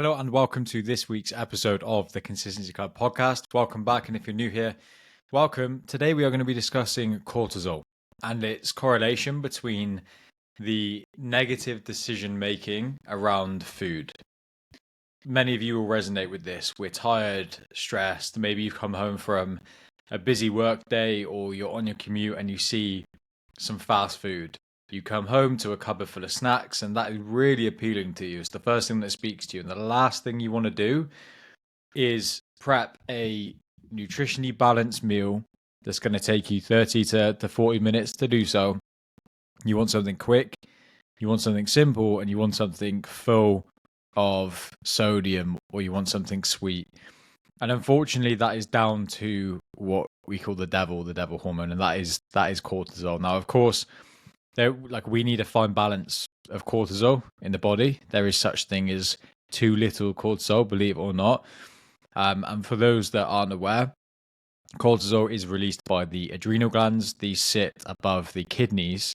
Hello and welcome to this week's episode of the Consistency Club podcast. Welcome back, and if you're new here, welcome. Today we are going to be discussing cortisol and its correlation between the negative decision making around food. Many of you will resonate with this. We're tired, stressed, maybe you've come home from a busy work day or you're on your commute and you see some fast food. You come home to a cupboard full of snacks and that is really appealing to you. It's the first thing that speaks to you. And the last thing you want to do is prep a nutritionally balanced meal that's going to take you 30 to 40 minutes to do so. You want something quick, you want something simple, and you want something full of sodium, or you want something sweet. And unfortunately, that is down to what we call the devil hormone, and that is cortisol. Now, of course, we need a fine balance of cortisol in the body. There is such thing as too little cortisol, believe it or not. And for those that aren't aware, cortisol is released by the adrenal glands. These sit above the kidneys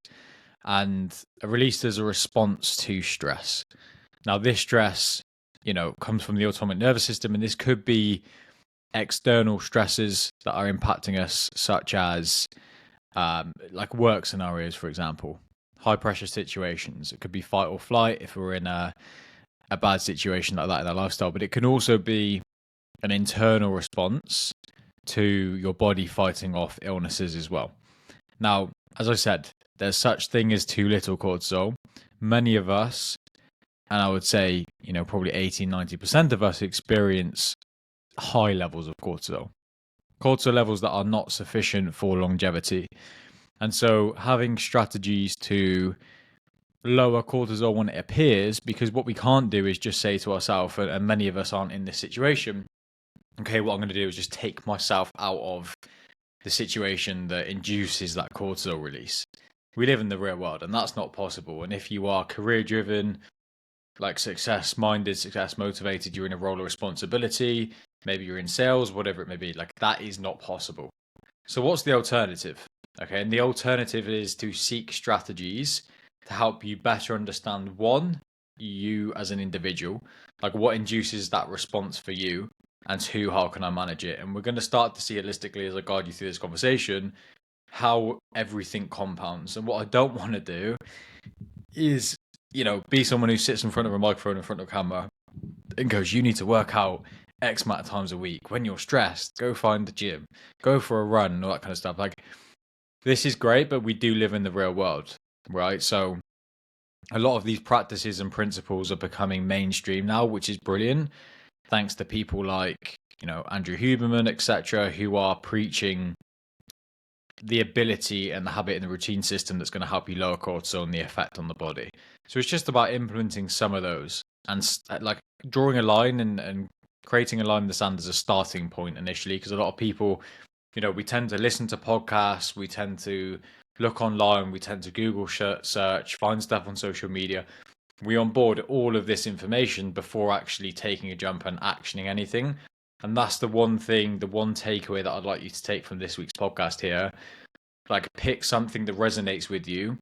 and are released as a response to stress. Now, this stress, comes from the autonomic nervous system, and this could be external stresses that are impacting us, such as like work scenarios, for example, high pressure situations. It could be fight or flight if we're in a bad situation like that in our lifestyle, but it can also be an internal response to your body fighting off illnesses as well. Now, as I said, there's such thing as too little cortisol. Many of us, and I would say, probably 80-90% of us experience high levels of cortisol levels that are not sufficient for longevity. And so having strategies to lower cortisol when it appears, because what we can't do is just say to ourselves, and many of us aren't in this situation, okay, what I'm going to do is just take myself out of the situation that induces that cortisol release. We live in the real world, and that's not possible. And if you are career driven, like success minded, success motivated, you're in a role of responsibility, maybe you're in sales, whatever it may be, like that is not possible. So what's the alternative? Okay, and the alternative is to seek strategies to help you better understand, one, you as an individual, like what induces that response for you, and two, how can I manage it? And we're going to start to see holistically, as I guide you through this conversation, how everything compounds. And what I don't want to do is, be someone who sits in front of a microphone, in front of a camera, and goes, you need to work out X amount of times a week. When you're stressed, go find the gym, go for a run, and all that kind of stuff. Like, this is great, but we do live in the real world, right? So a lot of these practices and principles are becoming mainstream now, which is brilliant, thanks to people like, Andrew Huberman, etc., who are preaching the ability and the habit and the routine system that's going to help you lower cortisol and the effect on the body. So it's just about implementing some of those and like drawing a line and creating a line in the sand as a starting point initially, because a lot of people, we tend to listen to podcasts, we tend to look online, we tend to Google search, find stuff on social media. We onboard all of this information before actually taking a jump and actioning anything. And that's the one thing, the one takeaway that I'd like you to take from this week's podcast here. Like, pick something that resonates with you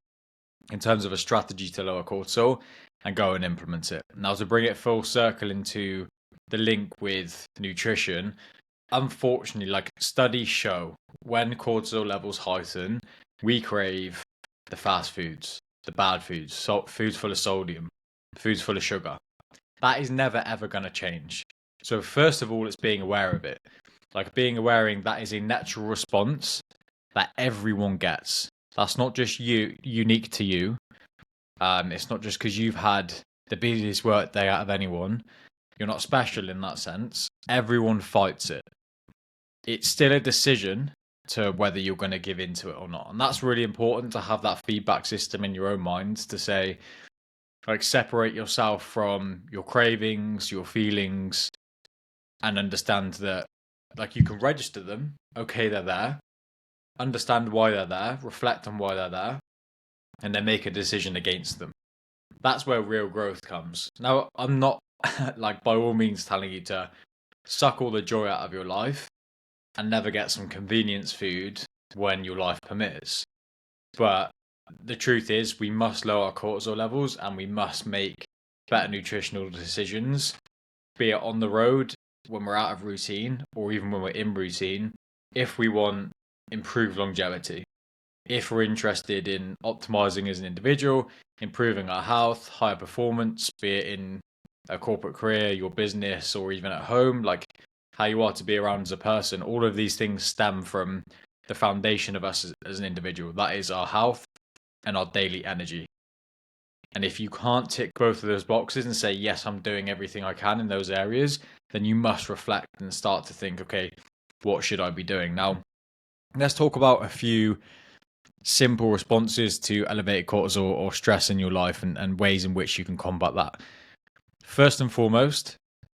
in terms of a strategy to lower cortisol and go and implement it. Now, to bring it full circle into the link with nutrition, unfortunately, like studies show, when cortisol levels heighten, we crave the fast foods, the bad foods, foods full of sodium, foods full of sugar. That is never, ever going to change. So first of all, it's being aware of it. Like being aware that is a natural response that everyone gets. That's not just unique to you. It's not just because you've had the busiest work day out of anyone. You're not special in that sense. Everyone fights it. It's still a decision to whether you're going to give into it or not. And that's really important, to have that feedback system in your own mind to say, like, separate yourself from your cravings, your feelings, and understand that, like, you can register them. Okay, they're there. Understand why they're there, reflect on why they're there, and then make a decision against them. That's where real growth comes. Now, I'm not like by all means telling you to suck all the joy out of your life and never get some convenience food when your life permits. But the truth is, we must lower our cortisol levels and we must make better nutritional decisions be it on the road when we're out of routine or even when we're in routine, if we want improved longevity. If we're interested in optimizing as an individual, improving our health, higher performance, be it in a corporate career, your business, or even at home, like how you are to be around as a person, all of these things stem from the foundation of us as an individual. That is our health and our daily energy. And if you can't tick both of those boxes and say, yes, I'm doing everything I can in those areas, then you must reflect and start to think, okay, what should I be doing? Now, let's talk about a few simple responses to elevated cortisol or stress in your life and ways in which you can combat that. First and foremost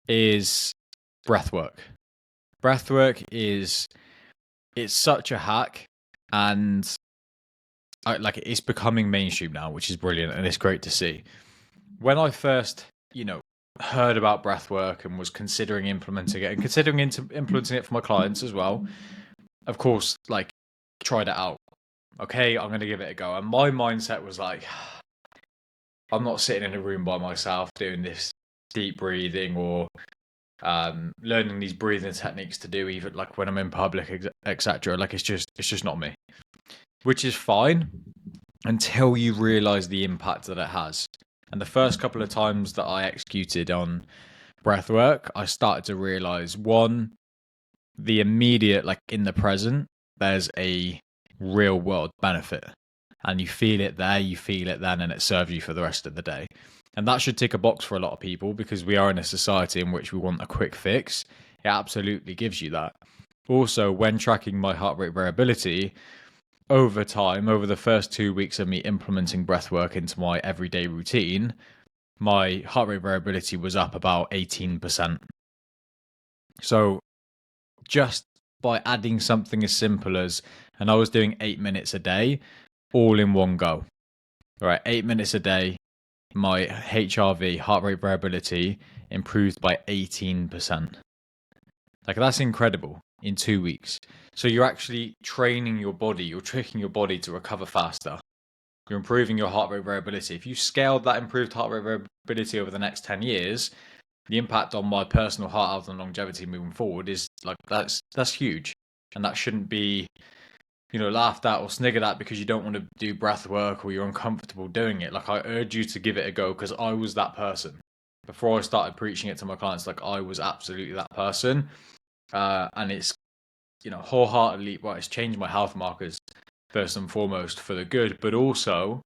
is breath work. Breath work it's such a hack, and it's becoming mainstream now, which is brilliant, and it's great to see. When I first, heard about breath work and was considering implementing it and considering implementing it for my clients as well, of course, tried it out. Okay, I'm going to give it a go. And my mindset was like, I'm not sitting in a room by myself doing this deep breathing or learning these breathing techniques to do even like when I'm in public, etc. Like it's just not me, which is fine until you realize the impact that it has. And the first couple of times that I executed on breath work, I started to realize, one, the immediate, like in the present, there's a real world benefit, and you feel it there, you feel it then, and it serves you for the rest of the day. And that should tick a box for a lot of people, because we are in a society in which we want a quick fix. It absolutely gives you that. Also, when tracking my heart rate variability, over time, over the first 2 weeks of me implementing breath work into my everyday routine, my heart rate variability was up about 18%. So just by adding something as simple as, and I was doing 8 minutes a day, all in one go. All right, 8 minutes a day, my HRV, heart rate variability, improved by 18%. Like, that's incredible in 2 weeks. So you're actually training your body, you're tricking your body to recover faster. You're improving your heart rate variability. If you scaled that improved heart rate variability over the next 10 years, the impact on my personal heart health and longevity moving forward is like, that's huge. And that shouldn't be, laughed at or sniggered at because you don't want to do breath work or you're uncomfortable doing it. Like, I urge you to give it a go, because I was that person. Before I started preaching it to my clients, like, I was absolutely that person. And it's, wholeheartedly, it's changed my health markers first and foremost for the good, but also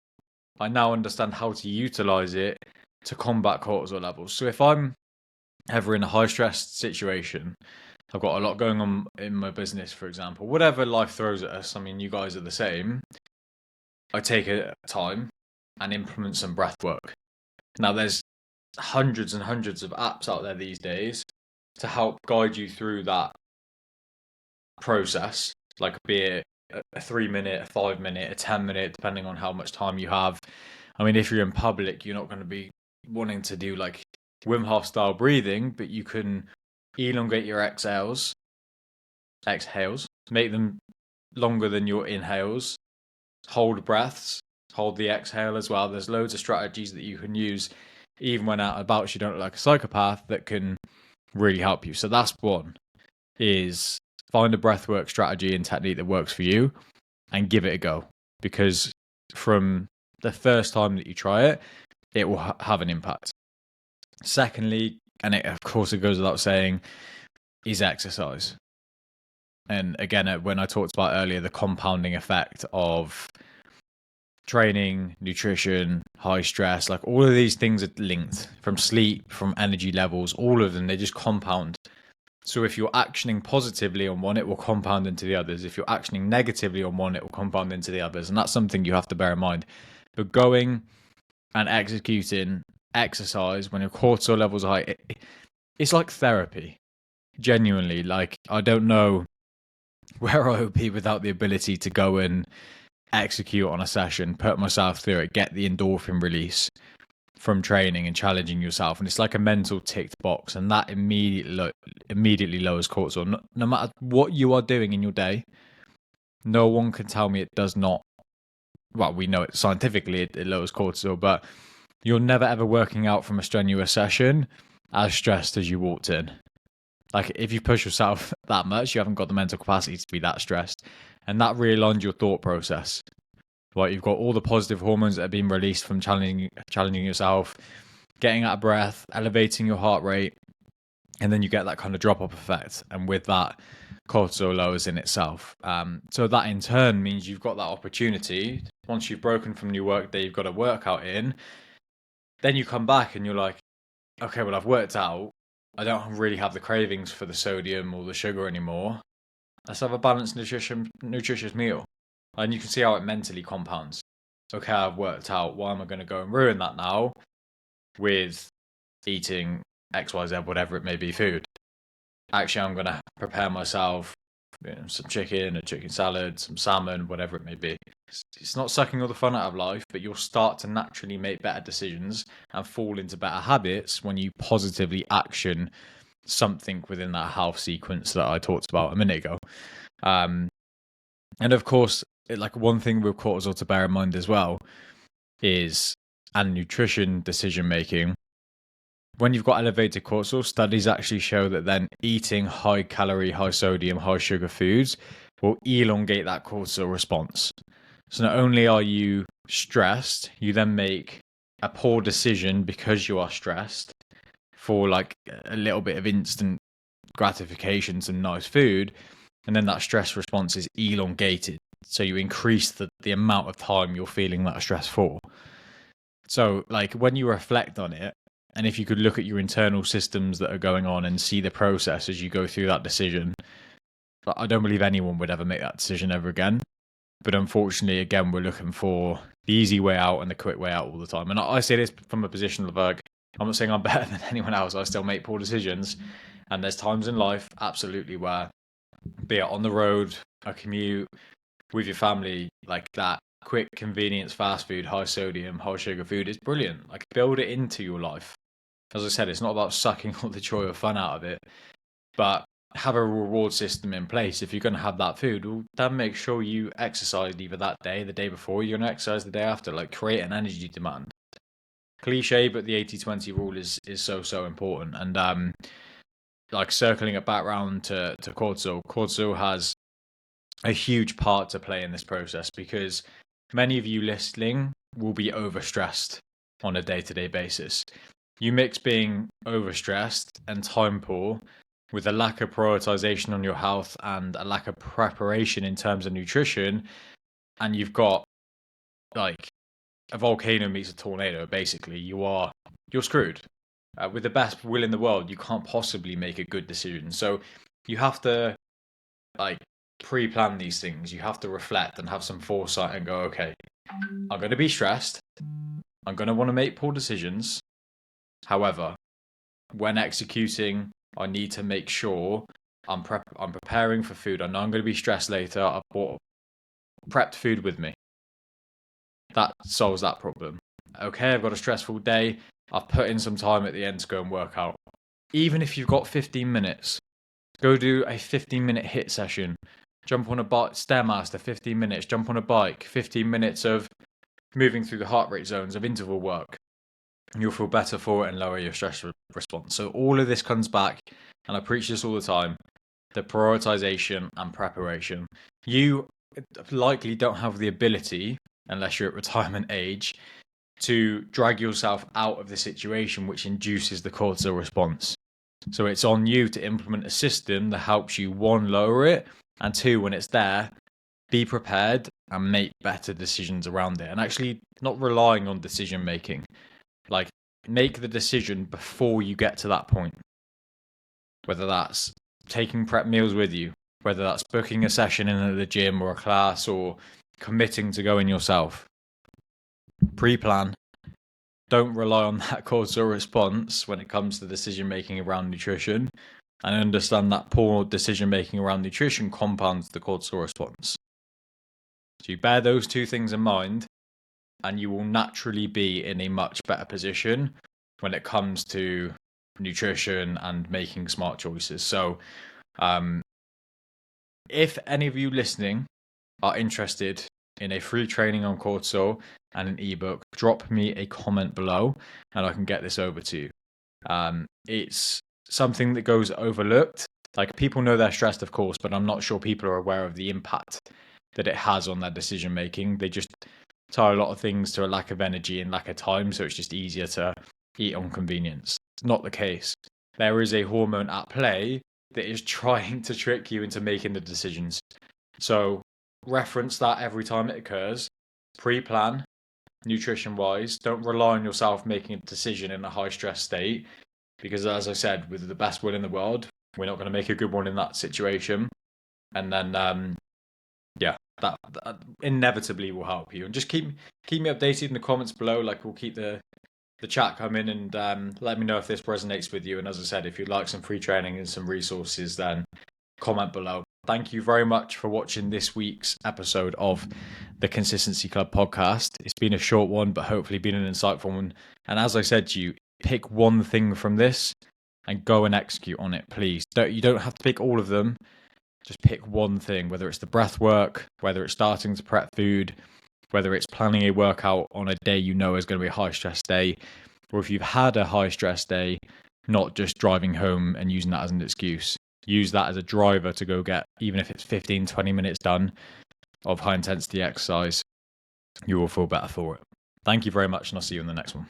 I now understand how to utilize it to combat cortisol levels. So if I'm ever in a high stress situation, I've got a lot going on in my business, for example, whatever life throws at us, I mean, you guys are the same, I take a time and implement some breath work. Now, there's hundreds and hundreds of apps out there these days to help guide you through that process, like be it a 3 minute, a 5 minute, a 10 minute, depending on how much time you have. I mean, if you're in public, you're not going to be wanting to do like Wim Hof style breathing, but you can elongate your exhales, make them longer than your inhales, hold breaths, hold the exhale as well. There's loads of strategies that you can use even when out and about, so you don't look like a psychopath, that can really help you. So that's one, is find a breathwork strategy and technique that works for you and give it a go, because from the first time that you try it, it will have an impact. Secondly, and of course it goes without saying, is exercise. And again, when I talked about earlier, the compounding effect of training, nutrition, high stress, like all of these things are linked, from sleep, from energy levels, all of them, they just compound. So if you're actioning positively on one, it will compound into the others. If you're actioning negatively on one, it will compound into the others. And that's something you have to bear in mind. But going and executing exercise when your cortisol levels are high, it's like therapy. Genuinely, like, I don't know where I would be without the ability to go and execute on a session, put myself through it, get the endorphin release from training and challenging yourself. And it's like a mental ticked box, and that immediately lowers cortisol. No matter what you are doing in your day, no one can tell me it does not. Well, we know it scientifically, it lowers cortisol, but you're never ever working out from a strenuous session as stressed as you walked in. Like, if you push yourself that much, you haven't got the mental capacity to be that stressed. And that realigns your thought process. Right, you've got all the positive hormones that have been released from challenging yourself, getting out of breath, elevating your heart rate, and then you get that kind of drop-off effect. And with that, cortisol lowers in itself. So that in turn means you've got that opportunity. Once you've broken from your work day, you've got a workout in, then you come back and you're like, okay, well, I've worked out. I don't really have the cravings for the sodium or the sugar anymore. Let's have a balanced, nutritious meal. And you can see how it mentally compounds. Okay, I've worked out. Why am I going to go and ruin that now with eating XYZ, whatever it may be, food? Actually, I'm going to prepare myself some chicken, a chicken salad, some salmon, whatever it may be. It's not sucking all the fun out of life, but you'll start to naturally make better decisions and fall into better habits when you positively action something within that health sequence that I talked about a minute ago. And of course, like one thing with cortisol to bear in mind as well is, and nutrition decision making, when you've got elevated cortisol, studies actually show that then eating high calorie, high sodium, high sugar foods will elongate that cortisol response. So not only are you stressed, you then make a poor decision because you are stressed for like a little bit of instant gratification, some nice food, and then that stress response is elongated. So you increase the amount of time you're feeling that stress for. So like when you reflect on it, and if you could look at your internal systems that are going on and see the process as you go through that decision, I don't believe anyone would ever make that decision ever again. But unfortunately, again, we're looking for the easy way out and the quick way out all the time. And I say this from a position of like, I'm not saying I'm better than anyone else. I still make poor decisions. And there's times in life, absolutely, where, be it on the road, a commute, with your family, like that quick convenience fast food, high sodium, high sugar food is brilliant. Like, build it into your life. As I said, it's not about sucking all the joy or fun out of it, but have a reward system in place. If you're going to have that food, well, then make sure you exercise either that day, the day before, you're going to exercise the day after. Like, create an energy demand. Cliche, but the 80-20 rule is so important. And like circling it back round to cortisol, cortisol has a huge part to play in this process, because many of you listening will be overstressed on a day-to-day basis. You mix being overstressed and time poor with a lack of prioritization on your health and a lack of preparation in terms of nutrition, and you've got like a volcano meets a tornado. Basically, you're screwed. With the best will in the world, you can't possibly make a good decision. So you have to like pre-plan these things. You have to reflect and have some foresight and go, okay, I'm going to be stressed. I'm going to want to make poor decisions. However, when executing, I need to make sure I'm preparing for food. I know I'm going to be stressed later. I've bought prepped food with me. That solves that problem. Okay, I've got a stressful day. I've put in some time at the end to go and work out. Even if you've got 15 minutes, go do a 15-minute HIIT session. Jump on a bike, Stairmaster, 15 minutes. Jump on a bike, 15 minutes of moving through the heart rate zones of interval work. You'll feel better for it and lower your stress response. So all of this comes back, and I preach this all the time, the prioritization and preparation. You likely don't have the ability, unless you're at retirement age, to drag yourself out of the situation which induces the cortisol response. So it's on you to implement a system that helps you, one, lower it, and two, when it's there, be prepared and make better decisions around it. And actually not relying on decision making. Like, make the decision before you get to that point. Whether that's taking prep meals with you, whether that's booking a session in at the gym or a class, or committing to going yourself. Pre-plan. Don't rely on that cortisol response when it comes to decision making around nutrition, and understand that poor decision making around nutrition compounds the cortisol response. So you bear those two things in mind, and you will naturally be in a much better position when it comes to nutrition and making smart choices. So if any of you listening are interested in a free training on cortisol and an ebook, drop me a comment below and I can get this over to you. It's something that goes overlooked. Like, people know they're stressed, of course, but I'm not sure people are aware of the impact that it has on their decision making. They just tie a lot of things to a lack of energy and lack of time, so it's just easier to eat on convenience. It's not the case. There is a hormone at play that is trying to trick you into making the decisions. So reference that every time it occurs. Pre-plan, nutrition wise. Don't rely on yourself making a decision in a high stress state, because, as I said, with the best will in the world, we're not going to make a good one in that situation. And then, yeah, that inevitably will help you. And just keep me updated in the comments below. Like, we'll keep the chat coming, and let me know if this resonates with you. And as I said, if you'd like some free training and some resources, then comment below. Thank you very much for watching this week's episode of the Consistency Club podcast. It's been a short one, but hopefully been an insightful one. And as I said to you, pick one thing from this and go and execute on it, please. You don't have to pick all of them. Just pick one thing, whether it's the breath work, whether it's starting to prep food, whether it's planning a workout on a day you know is going to be a high stress day, or if you've had a high stress day, not just driving home and using that as an excuse. Use that as a driver to go get, even if it's 15, 20 minutes done of high intensity exercise, you will feel better for it. Thank you very much, and I'll see you in the next one.